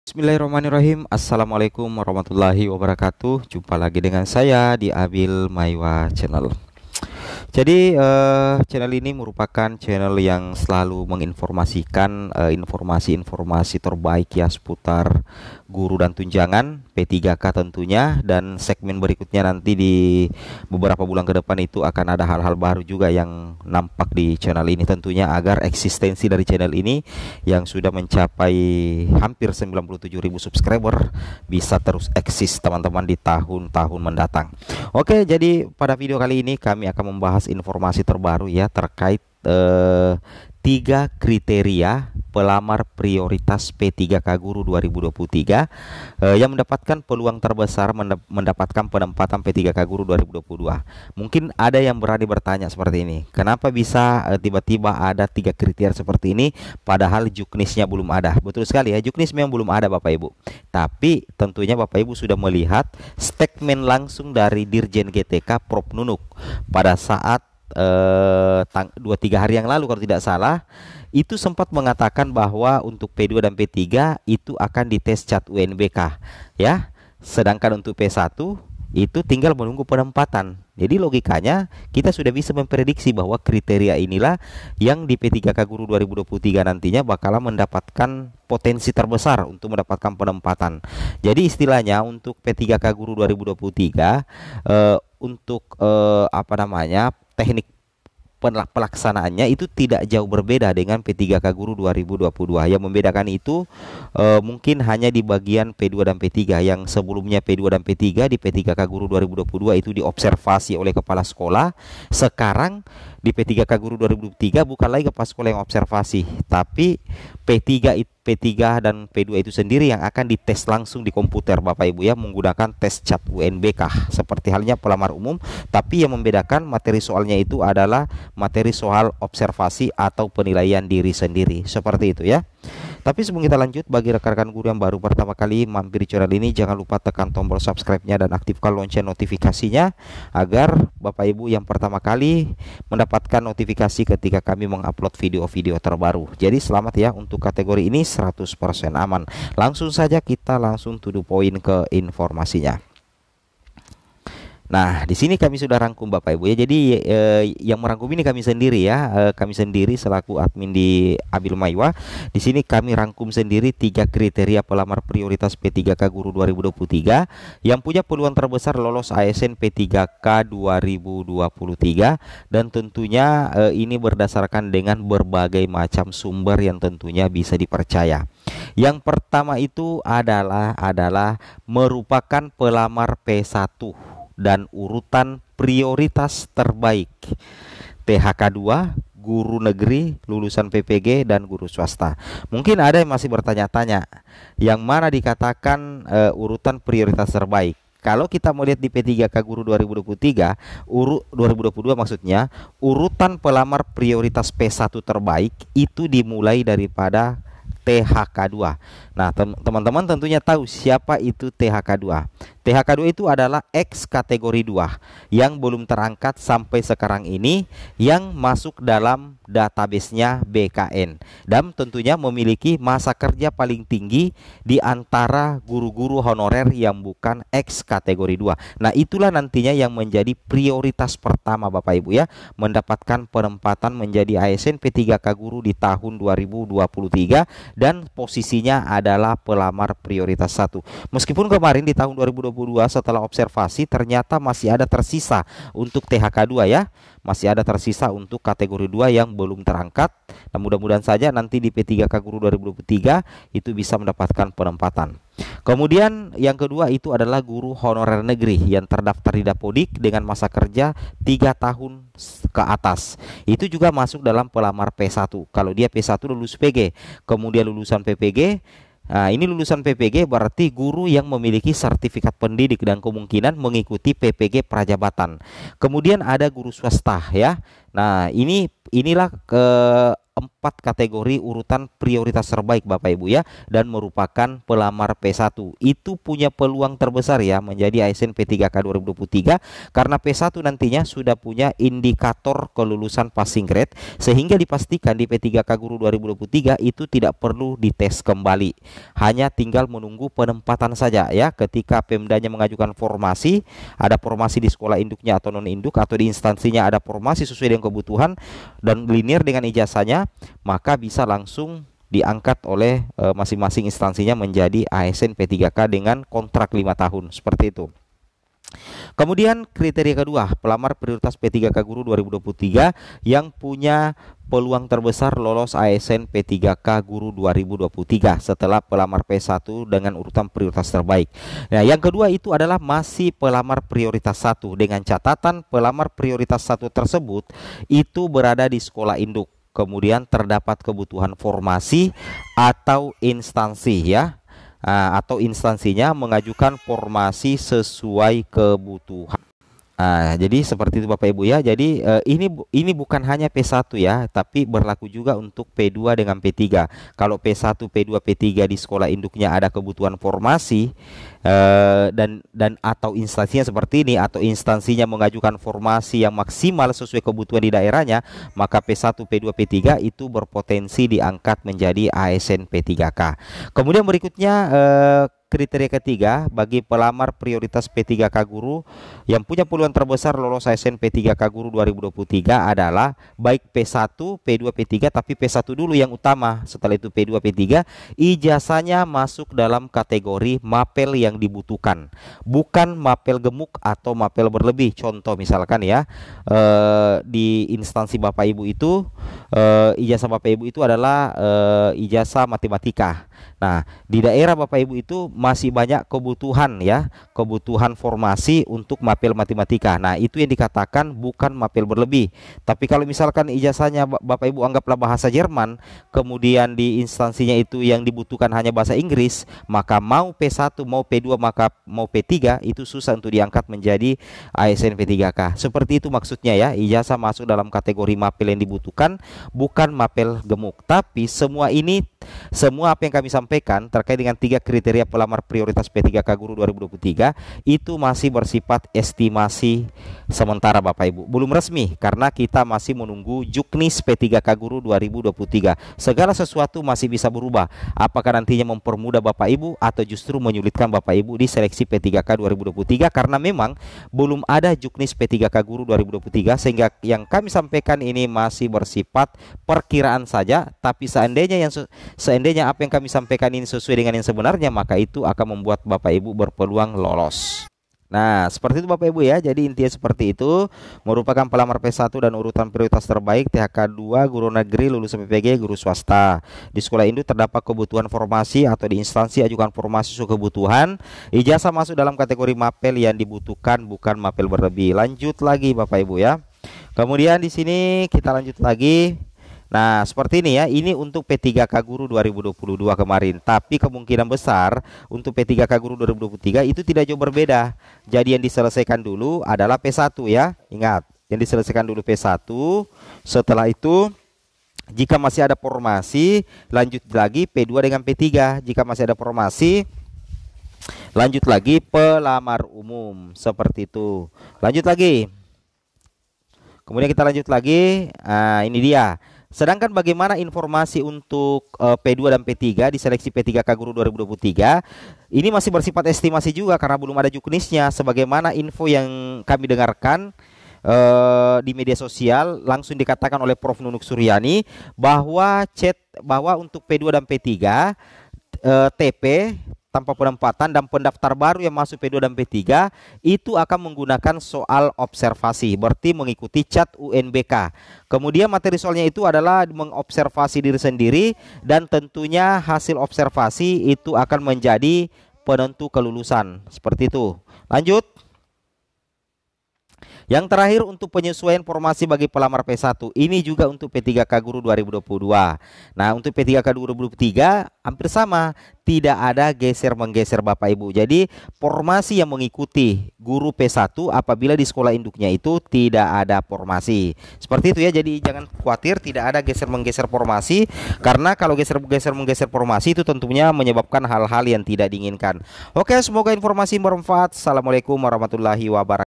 Bismillahirrahmanirrahim. Assalamualaikum warahmatullahi wabarakatuh. Jumpa lagi dengan saya di Abil Maiwa Channel. Jadi channel ini merupakan channel yang selalu menginformasikan informasi-informasi terbaik ya seputar guru dan tunjangan P3K tentunya, dan segmen berikutnya nanti di beberapa bulan ke depan itu akan ada hal-hal baru juga yang nampak di channel ini tentunya, agar eksistensi dari channel ini yang sudah mencapai hampir 97.000 subscriber bisa terus eksis teman-teman di tahun-tahun mendatang. Oke, jadi pada video kali ini kami akan membahas informasi terbaru ya terkait 3 kriteria pelamar prioritas P3K Guru 2023 yang mendapatkan peluang terbesar mendapatkan penempatan P3K Guru 2022. Mungkin ada yang berani bertanya seperti ini, kenapa bisa tiba-tiba ada 3 kriteria seperti ini padahal juknisnya belum ada. Betul sekali ya, juknis memang belum ada Bapak Ibu, tapi tentunya Bapak Ibu sudah melihat statement langsung dari Dirjen GTK Prof Nunuk pada saat 2-3 hari yang lalu kalau tidak salah, itu sempat mengatakan bahwa untuk P2 dan P3 itu akan dites CAT UNBK ya. Sedangkan untuk P1 itu tinggal menunggu penempatan. Jadi logikanya kita sudah bisa memprediksi bahwa kriteria inilah yang di P3K Guru 2023 nantinya bakalan mendapatkan potensi terbesar untuk mendapatkan penempatan. Jadi istilahnya untuk P3K Guru 2023 untuk teknik pelaksanaannya itu tidak jauh berbeda dengan P3K Guru 2022. Yang membedakan itu mungkin hanya di bagian P2 dan P3. Yang sebelumnya P2 dan P3 di P3K Guru 2022 itu diobservasi oleh kepala sekolah. Sekarang di P3K Guru 2023 bukan lagi kepala sekolah yang observasi, tapi P3 dan P2 itu sendiri yang akan dites langsung di komputer Bapak Ibu ya, menggunakan tes CAT UNBK seperti halnya pelamar umum. Tapi yang membedakan materi soalnya itu adalah materi soal observasi atau penilaian diri sendiri, seperti itu ya. Tapi sebelum kita lanjut, bagi rekan-rekan guru yang baru pertama kali mampir di channel ini, jangan lupa tekan tombol subscribe-nya dan aktifkan lonceng notifikasinya agar Bapak Ibu yang pertama kali mendapatkan notifikasi ketika kami mengupload video-video terbaru. Jadi selamat ya, untuk kategori ini 100% aman. Langsung saja kita langsung to the point ke informasinya. Nah, di sini kami sudah rangkum Bapak Ibu ya. Jadi yang merangkum ini kami sendiri ya. Kami sendiri selaku admin di Abil Maiwa. Di sini kami rangkum sendiri 3 kriteria pelamar prioritas P3K Guru 2023 yang punya peluang terbesar lolos ASN P3K 2023, dan tentunya ini berdasarkan dengan berbagai macam sumber yang tentunya bisa dipercaya. Yang pertama itu adalah merupakan pelamar P1 dan urutan prioritas terbaik THK2, guru negeri, lulusan PPG, dan guru swasta. Mungkin ada yang masih bertanya-tanya, yang mana dikatakan urutan prioritas terbaik. Kalau kita mau lihat di P3K Guru 2023, 2022 maksudnya, urutan pelamar prioritas P1 terbaik itu dimulai daripada THK2. Nah, teman-teman tentunya tahu siapa itu THK2. THK2 itu adalah X kategori 2 yang belum terangkat sampai sekarang ini, yang masuk dalam database-nya BKN dan tentunya memiliki masa kerja paling tinggi di antara guru-guru honorer yang bukan X kategori 2. Nah, itulah nantinya yang menjadi prioritas pertama Bapak Ibu ya, mendapatkan penempatan menjadi ASN P3K Guru di tahun 2023, dan posisinya adalah pelamar prioritas 1. Meskipun kemarin di tahun 2022 setelah observasi ternyata masih ada tersisa untuk THK2 ya, masih ada tersisa untuk kategori 2 yang belum terangkat. Dan mudah-mudahan saja nanti di P3K Guru 2023 itu bisa mendapatkan penempatan. Kemudian yang kedua itu adalah guru honorer negeri yang terdaftar di Dapodik dengan masa kerja 3 tahun ke atas. Itu juga masuk dalam pelamar P1. Kalau dia P1 lulus PG, kemudian lulusan PPG. Nah, ini lulusan PPG berarti guru yang memiliki sertifikat pendidik dan kemungkinan mengikuti PPG Prajabatan. Kemudian ada guru swasta ya. Nah, inilah 4 kategori urutan prioritas terbaik Bapak Ibu ya, dan merupakan pelamar P1. Itu punya peluang terbesar ya menjadi ASN P3K 2023 karena P1 nantinya sudah punya indikator kelulusan passing grade, sehingga dipastikan di P3K Guru 2023 itu tidak perlu dites kembali. Hanya tinggal menunggu penempatan saja ya, ketika Pemdanya mengajukan formasi, ada formasi di sekolah induknya atau non induk, atau di instansinya ada formasi sesuai dengan kebutuhan dan linear dengan ijazahnya, maka bisa langsung diangkat oleh masing-masing instansinya menjadi ASN P3K dengan kontrak 5 tahun seperti itu. Kemudian kriteria kedua, pelamar prioritas P3K Guru 2023 yang punya peluang terbesar lolos ASN P3K Guru 2023 setelah pelamar P1 dengan urutan prioritas terbaik. Nah, yang kedua itu adalah masih pelamar prioritas 1 dengan catatan pelamar prioritas 1 tersebut itu berada di sekolah induk. Kemudian terdapat kebutuhan formasi atau instansi ya. Atau instansinya mengajukan formasi sesuai kebutuhan. Jadi seperti itu Bapak Ibu ya. Jadi ini bukan hanya P1 ya, tapi berlaku juga untuk P2 dengan P3. Kalau P1, P2, P3 di sekolah induknya ada kebutuhan formasi dan atau instansinya seperti ini, atau instansinya mengajukan formasi yang maksimal sesuai kebutuhan di daerahnya, maka P1, P2, P3 itu berpotensi diangkat menjadi ASN P3K. Kemudian berikutnya kriteria ketiga bagi pelamar prioritas P3K Guru yang punya peluang terbesar lolos ASN P3K Guru 2023 adalah baik P1, P2, P3, tapi P1 dulu yang utama, setelah itu P2, P3, ijazahnya masuk dalam kategori mapel yang dibutuhkan, bukan mapel gemuk atau mapel berlebih. Contoh misalkan ya, di instansi Bapak Ibu itu ijazah Bapak Ibu itu adalah ijazah matematika. Nah, di daerah Bapak Ibu itu masih banyak kebutuhan ya, kebutuhan formasi untuk mapel matematika. Nah, itu yang dikatakan bukan mapel berlebih. Tapi kalau misalkan ijazahnya Bapak Ibu anggaplah bahasa Jerman, kemudian di instansinya itu yang dibutuhkan hanya bahasa Inggris, maka mau P1, mau P2, maka mau P3 itu susah untuk diangkat menjadi ASN P3K. Seperti itu maksudnya ya, ijazah masuk dalam kategori mapel yang dibutuhkan, bukan mapel gemuk. Tapi semua apa yang kami sampaikan terkait dengan 3 kriteria pelamar prioritas P3K Guru 2023 itu masih bersifat estimasi sementara Bapak Ibu, belum resmi karena kita masih menunggu Juknis P3K Guru 2023. Segala sesuatu masih bisa berubah, apakah nantinya mempermudah Bapak Ibu atau justru menyulitkan Bapak Ibu di seleksi P3K 2023, karena memang belum ada Juknis P3K Guru 2023, sehingga yang kami sampaikan ini masih bersifat perkiraan saja. Tapi seandainya apa yang kami sampaikan ini sesuai dengan yang sebenarnya, maka itu akan membuat Bapak Ibu berpeluang lolos. Nah, seperti itu Bapak Ibu ya. Jadi intinya seperti itu, merupakan pelamar P1 dan urutan prioritas terbaik THK 2 guru negeri lulusan PPG guru swasta. Di sekolah induk terdapat kebutuhan formasi atau di instansi ajukan formasi sesuai kebutuhan. Ijazah masuk dalam kategori mapel yang dibutuhkan, bukan mapel berlebih. Lanjut lagi Bapak Ibu ya. Kemudian di sini kita lanjut lagi. Nah, seperti ini ya, ini untuk P3K Guru 2022 kemarin. Tapi kemungkinan besar untuk P3K Guru 2023 itu tidak jauh berbeda. Jadi yang diselesaikan dulu adalah P1 ya. Ingat, yang diselesaikan dulu P1. Setelah itu jika masih ada formasi, lanjut lagi P2 dengan P3. Jika masih ada formasi, lanjut lagi pelamar umum. Seperti itu. Lanjut lagi. Kemudian kita lanjut lagi. Nah, ini dia. Sedangkan bagaimana informasi untuk P2 dan P3 di seleksi P3K Guru 2023, ini masih bersifat estimasi juga karena belum ada juknisnya. Sebagaimana info yang kami dengarkan di media sosial, langsung dikatakan oleh Prof. Nunuk Suryani bahwa untuk P2 dan P3 TP tanpa penempatan dan pendaftar baru yang masuk P2 dan P3 itu akan menggunakan soal observasi, berarti mengikuti cat UNBK. Kemudian materi soalnya itu adalah mengobservasi diri sendiri, dan tentunya hasil observasi itu akan menjadi penentu kelulusan. Seperti itu. Lanjut. Yang terakhir untuk penyesuaian formasi bagi pelamar P1. Ini juga untuk P3K Guru 2022. Nah, untuk P3K 2023 hampir sama, tidak ada geser-menggeser Bapak Ibu. Jadi formasi yang mengikuti guru P1 apabila di sekolah induknya itu tidak ada formasi. Seperti itu ya. Jadi jangan khawatir tidak ada geser-menggeser formasi, karena kalau geser-geser menggeser formasi itu tentunya menyebabkan hal-hal yang tidak diinginkan. Oke, semoga informasi bermanfaat. Assalamualaikum warahmatullahi wabarakatuh.